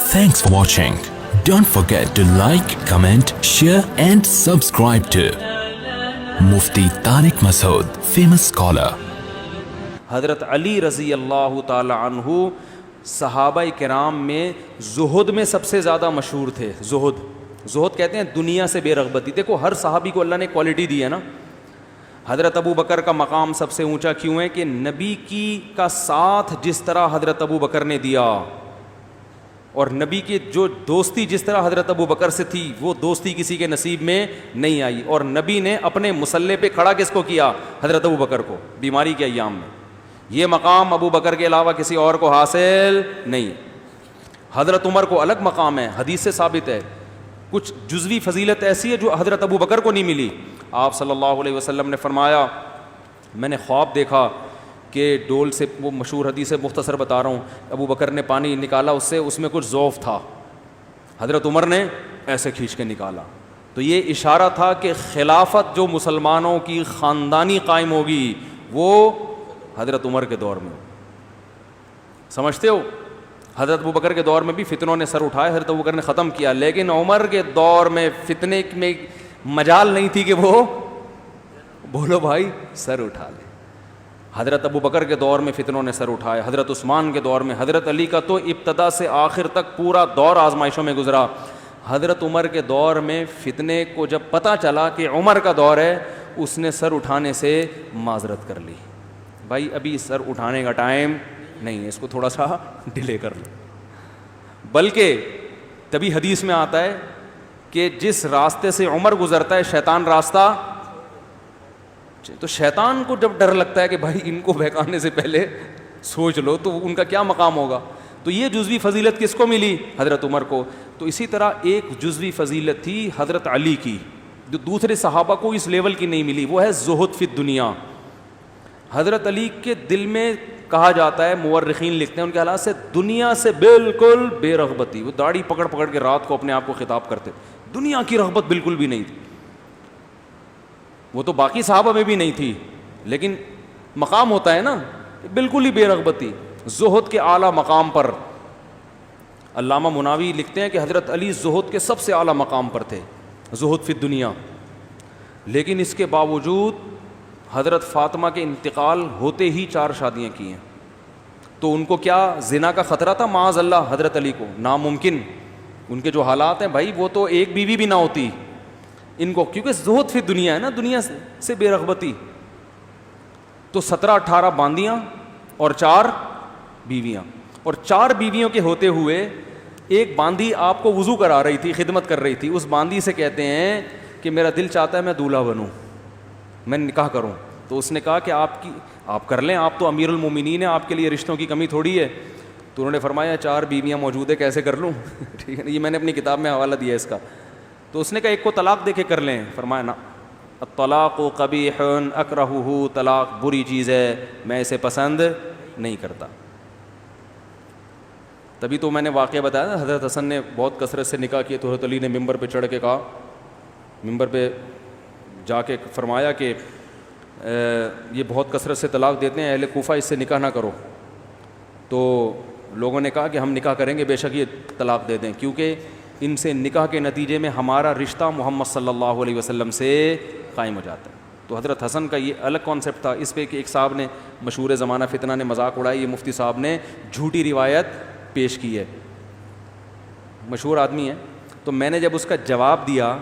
Thanks for watching. Don't forget to like, comment, share and subscribe to Mufti Tariq Masood, famous scholar. حضرت علی رضی اللہ تعالی عنہ صحابہ کرام میں زہد میں سب سے زیادہ مشہور تھے. زہد کہتے ہیں دنیا سے بے رغبتی. دیکھو ہر صحابی کو اللہ نے کوالٹی دی ہے نا. حضرت ابو بکر کا مقام سب سے اونچا کیوں ہے کہ نبی کی کا ساتھ جس طرح حضرت ابو بکر نے دیا اور نبی کی جو دوستی جس طرح حضرت ابو بکر سے تھی وہ دوستی کسی کے نصیب میں نہیں آئی. اور نبی نے اپنے مصلے پہ کھڑا کس کو کیا؟ حضرت ابو بکر کو, بیماری کے ایام میں. یہ مقام ابو بکر کے علاوہ کسی اور کو حاصل نہیں. حضرت عمر کو الگ مقام ہے, حدیث سے ثابت ہے. کچھ جزوی فضیلت ایسی ہے جو حضرت ابو بکر کو نہیں ملی. آپ صلی اللہ علیہ وسلم نے فرمایا میں نے خواب دیکھا کہ ڈول سے, وہ مشہور حدیث ہے مختصر بتا رہا ہوں, ابو بکر نے پانی نکالا اس میں کچھ ضعف تھا, حضرت عمر نے ایسے کھینچ کے نکالا. تو یہ اشارہ تھا کہ خلافت جو مسلمانوں کی خاندانی قائم ہوگی وہ حضرت عمر کے دور میں. سمجھتے ہو حضرت ابو بکر کے دور میں بھی فتنوں نے سر اٹھائے, حضرت ابو بکر نے ختم کیا, لیکن عمر کے دور میں فتنے میں مجال نہیں تھی کہ وہ بولو بھائی سر اٹھا لے. حضرت ابو بکر کے دور میں فتنوں نے سر اٹھائے, حضرت عثمان کے دور میں, حضرت علی کا تو ابتدا سے آخر تک پورا دور آزمائشوں میں گزرا. حضرت عمر کے دور میں فتنے کو جب پتہ چلا کہ عمر کا دور ہے, اس نے سر اٹھانے سے معذرت کر لی, بھائی ابھی سر اٹھانے کا ٹائم نہیں ہے, اس کو تھوڑا سا ڈیلے کر لو. بلکہ تبھی حدیث میں آتا ہے کہ جس راستے سے عمر گزرتا ہے شیطان راستہ, تو شیطان کو جب ڈر لگتا ہے کہ بھائی ان کو بہکانے سے پہلے سوچ لو تو ان کا کیا مقام ہوگا. تو یہ جزوی فضیلت کس کو ملی؟ حضرت عمر کو. تو اسی طرح ایک جزوی فضیلت تھی حضرت علی کی جو دوسرے صحابہ کو اس لیول کی نہیں ملی, وہ ہے زہد فی الدنیا. حضرت علی کے دل میں کہا جاتا ہے, مورخین لکھتے ہیں ان کے حالات سے, دنیا سے بالکل بے رغبتی. وہ داڑھی پکڑ پکڑ کے رات کو اپنے آپ کو خطاب کرتے, دنیا کی رغبت بالکل بھی نہیں تھی. وہ تو باقی صحابہ میں بھی نہیں تھی, لیکن مقام ہوتا ہے نا, بالکل ہی بے رغبتی, زہد کے اعلیٰ مقام پر. علامہ مناوی لکھتے ہیں کہ حضرت علی زہد کے سب سے اعلیٰ مقام پر تھے, زہد فی الدنیا. لیکن اس کے باوجود حضرت فاطمہ کے انتقال ہوتے ہی 4 شادیاں کی ہیں. تو ان کو کیا زنا کا خطرہ تھا؟ معاذ اللہ حضرت علی کو ناممکن. ان کے جو حالات ہیں بھائی, وہ تو ایک بیوی بھی نہ ہوتی ان کو, کیونکہ زہد فی دنیا ہے نا, دنیا سے بے رغبتی. تو 17-18 باندیاں اور 4 بیویاں, اور 4 بیویوں کے ہوتے ہوئے ایک باندی آپ کو وضو کرا رہی تھی, خدمت کر رہی تھی. اس باندی سے کہتے ہیں کہ میرا دل چاہتا ہے میں دولہا بنوں, میں نکاح کروں. تو اس نے کہا کہ آپ کر لیں, آپ تو امیر المومنین ہیں, آپ کے لیے رشتوں کی کمی تھوڑی ہے. تو انہوں نے فرمایا 4 بیویاں موجود ہے, کیسے کر لوں؟ ٹھیک ہے, یہ میں نے اپنی کتاب میں حوالہ دیا ہے اس کا. تو اس نے کہا ایک کو طلاق دے کے کر لیں. فرمایا نا, الطلاق قبیح اکرہہ, طلاق بری چیز ہے, میں اسے پسند نہیں کرتا. تبھی تو میں نے واقعہ بتایا, حضرت حسن نے بہت کثرت سے نکاح کیے, تو حضرت علی نے ممبر پہ چڑھ کے کہا, ممبر پہ جا کے فرمایا کہ یہ بہت کثرت سے طلاق دیتے ہیں, اہل کوفہ اس سے نکاح نہ کرو. تو لوگوں نے کہا کہ ہم نکاح کریں گے, بے شک یہ طلاق دے دیں, کیونکہ ان سے نکاح کے نتیجے میں ہمارا رشتہ محمد صلی اللہ علیہ وسلم سے قائم ہو جاتا ہے. تو حضرت حسن کا یہ الگ کانسیپٹ تھا. اس پہ کہ ایک صاحب نے, مشہور زمانہ فتنہ نے مذاق اڑائی, یہ مفتی صاحب نے جھوٹی روایت پیش کی ہے, مشہور آدمی ہے. تو میں نے جب اس کا جواب دیا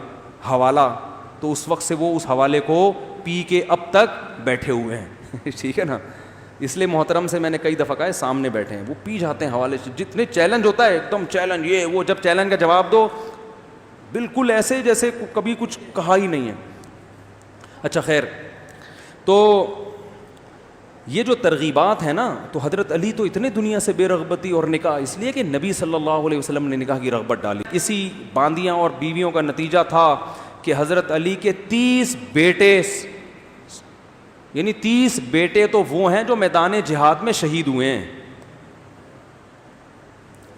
حوالہ, تو اس وقت سے وہ اس حوالے کو پی کے اب تک بیٹھے ہوئے ہیں. ٹھیک ہے نا, اس لیے محترم سے میں نے کئی دفعہ کہا ہے سامنے بیٹھے ہیں, وہ پی جاتے ہیں حوالے سے. جتنے چیلنج ہوتا ہے ایک دم چیلنج, یہ وہ, جب چیلنج کا جواب دو بالکل ایسے جیسے کبھی کچھ کہا ہی نہیں ہے. اچھا خیر, تو یہ جو ترغیبات ہیں نا, تو حضرت علی تو اتنے دنیا سے بے رغبتی اور نکاح, اس لیے کہ نبی صلی اللہ علیہ وسلم نے نکاح کی رغبت ڈالی. اسی باندیاں اور بیویوں کا نتیجہ تھا کہ حضرت علی کے 30 بیٹے, یعنی 30 بیٹے تو وہ ہیں جو میدان جہاد میں شہید ہوئے ہیں.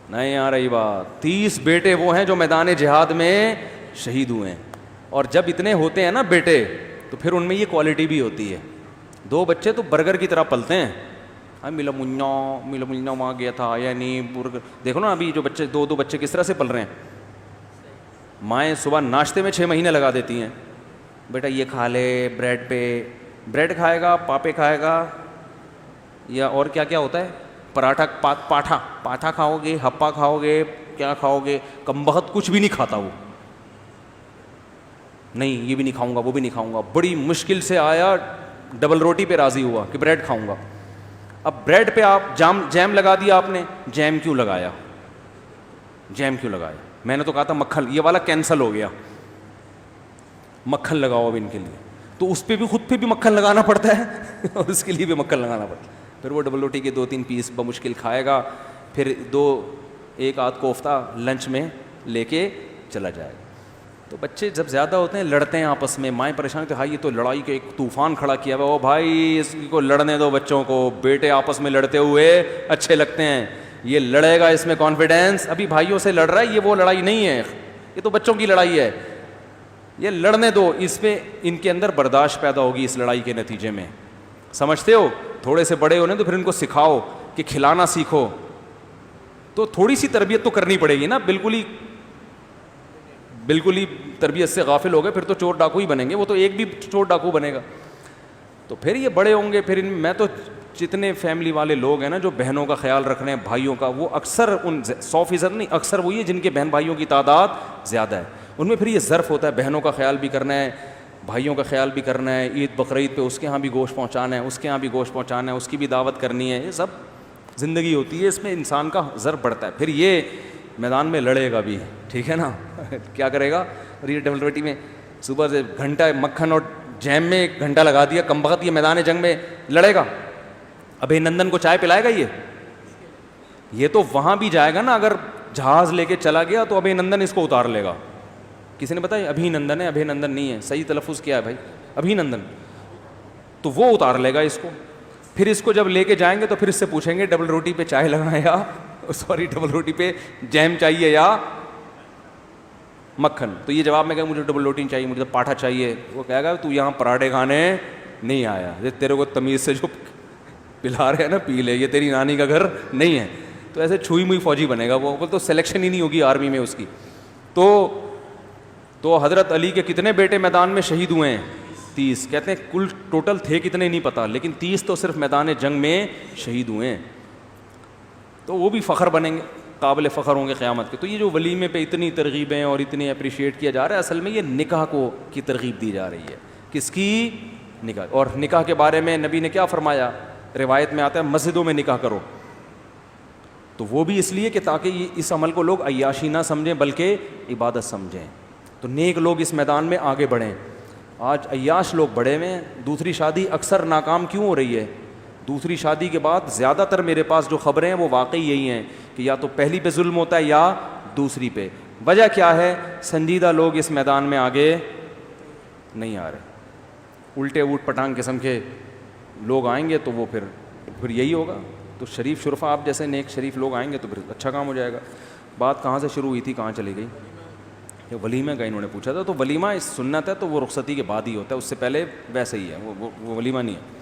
نہیں آ رہی بات, 30 بیٹے وہ ہیں جو میدان جہاد میں شہید ہوئے ہیں. اور جب اتنے ہوتے ہیں نا بیٹے, تو پھر ان میں یہ کوالٹی بھی ہوتی ہے. 2 بچے تو برگر کی طرح پلتے ہیں, ملا منا وہاں گیا تھا یا نہیں. دیکھو نا ابھی جو بچے دو بچے کس طرح سے پل رہے ہیں. مائیں صبح ناشتے میں 6 مہینے لگا دیتی ہیں, بیٹا یہ کھا لے بریڈ پہ, بریڈ کھائے گا, پاپے کھائے گا, یا اور کیا کیا ہوتا ہے, پاٹھا کھاؤ گے, ہپا کھاؤ گے, کیا کھاؤ گے. کم بخت کچھ بھی نہیں کھاتا وہ, نہیں یہ بھی نہیں کھاؤں گا وہ بھی نہیں کھاؤں گا. بڑی مشکل سے آیا, ڈبل روٹی پہ راضی ہوا کہ بریڈ کھاؤں گا. اب بریڈ پہ آپ جیم لگا دیا آپ نے, جیم کیوں لگایا, میں نے تو کہا تھا مکھن, یہ والا کینسل ہو گیا, مکھن لگاؤ اب ان کے لیے. تو اس پہ بھی خود پہ بھی مکھن لگانا پڑتا ہے اور اس کے لیے بھی مکھن لگانا پڑتا ہے. پھر وہ ڈبل روٹی کے 2-3 پیس بمشکل کھائے گا, پھر 1 آدھ کوفتہ لنچ میں لے کے چلا جائے گا. تو بچے جب زیادہ ہوتے ہیں لڑتے ہیں آپس میں, مائیں پریشان ہوتے ہیں, ہائی یہ تو لڑائی کے ایک طوفان کھڑا کیا ہوا. او بھائی اس کو لڑنے دو, بچوں کو, بیٹے آپس میں لڑتے ہوئے اچھے لگتے ہیں, یہ لڑے گا اس میں کانفیڈینس. ابھی بھائیوں سے لڑ رہا ہے, یہ وہ لڑائی نہیں ہے, یہ تو بچوں کی لڑائی ہے, یہ لڑنے دو. اس میں ان کے اندر برداشت پیدا ہوگی اس لڑائی کے نتیجے میں, سمجھتے ہو. تھوڑے سے بڑے ہونے تو پھر ان کو سکھاؤ کہ کھلانا سیکھو, تو تھوڑی سی تربیت تو کرنی پڑے گی نا. بالکل ہی تربیت سے غافل ہو گئے پھر تو چور ڈاکو ہی بنیں گے, وہ تو ایک بھی چور ڈاکو بنے گا. تو پھر یہ بڑے ہوں گے, پھر میں تو جتنے فیملی والے لوگ ہیں نا جو بہنوں کا خیال رکھ رہے ہیں, بھائیوں کا, وہ اکثر 100% نہیں, اکثر وہی ہے جن کے بہن بھائیوں کی تعداد زیادہ ہے. ان میں پھر یہ ظرف ہوتا ہے, بہنوں کا خیال بھی کرنا ہے, بھائیوں کا خیال بھی کرنا ہے, عید بقرعید پہ اس کے ہاں بھی گوشت پہنچانا ہے, اس کے ہاں بھی گوشت پہنچانا ہے, اس کی بھی دعوت کرنی ہے. یہ سب زندگی ہوتی ہے, اس میں انسان کا ظرف بڑھتا ہے. پھر یہ میدان میں لڑے گا بھی, ٹھیک ہے نا. کیا کرے گا, اور یہ ڈبل روٹی میں صبح سے گھنٹہ مکھن اور جیم میں 1 گھنٹہ لگا دیا, کم بخت یہ میدان جنگ میں لڑے گا. ابھی نندن کو چائے پلائے گا یہ تو وہاں بھی جائے گا نا. اگر جہاز لے کے چلا گیا تو ابھی نندن اس کو اتار لے گا. کسی نے بتایا ابھی نندن ہے, ابھی نندن نہیں ہے, صحیح تلفظ کیا ہے بھائی, ابھی نندن. تو وہ اتار لے گا اس کو. پھر اس کو جب لے کے جائیں گے تو پھر اس سے پوچھیں گے ڈبل روٹی پہ چائے لگائیں یا ڈبل روٹی پہ جیم چاہیے یا مکھن. تو یہ جواب میں کہا مجھے ڈبل روٹی چاہیے, مجھے پاٹھا چاہیے. وہ کہے گا تو یہاں پراٹھے کھانے نہیں آیا, تیرے کو تمیز سے جو پلا رہے ہیں نا پی لے, یہ تیری نانی کا گھر نہیں ہے. تو ایسے چھوئی موئی فوجی بنے گا وہ تو سلیکشن ہی نہیں ہوگی آرمی میں اس کی. تو حضرت علی کے کتنے بیٹے میدان میں شہید ہوئے ہیں, 30. کہتے ہیں کل ٹوٹل تھے کتنے نہیں پتا, لیکن 30 تو صرف میدان جنگ میں شہید ہوئے ہیں. تو وہ بھی فخر بنیں گے, قابل فخر ہوں گے قیامت کے. تو یہ جو ولیمے پہ اتنی ترغیبیں اور اتنی اپریشیٹ کیا جا رہا ہے, اصل میں یہ نکاح کی ترغیب دی جا رہی ہے. کس کی, نکاح. اور نکاح کے بارے میں نبی نے کیا فرمایا, روایت میں آتا ہے مسجدوں میں نکاح کرو. تو وہ بھی اس لیے کہ تاکہ اس عمل کو لوگ عیاشی نہ سمجھیں بلکہ عبادت سمجھیں. تو نیک لوگ اس میدان میں آگے بڑھیں. آج عیاش لوگ بڑے میں, دوسری شادی اکثر ناکام کیوں ہو رہی ہے. دوسری شادی کے بعد زیادہ تر میرے پاس جو خبریں ہیں وہ واقعی یہی ہیں کہ یا تو پہلی پہ ظلم ہوتا ہے یا دوسری پہ. وجہ کیا ہے, سنجیدہ لوگ اس میدان میں آگے نہیں آ رہے. الٹے اوٹ پٹانگ قسم کے لوگ آئیں گے تو وہ پھر یہی ہوگا. تو شریف شرفا آپ جیسے نیک شریف لوگ آئیں گے تو پھر اچھا کام ہو جائے گا. بات کہاں سے شروع ہوئی تھی, کہاں چلی گئی. یہ ولیمہ کا انہوں نے پوچھا تھا. تو ولیمہ اس سنت ہے تو وہ رخصتی کے بعد ہی ہوتا ہے, اس سے پہلے ویسے ہی ہے, وہ ولیمہ نہیں ہے.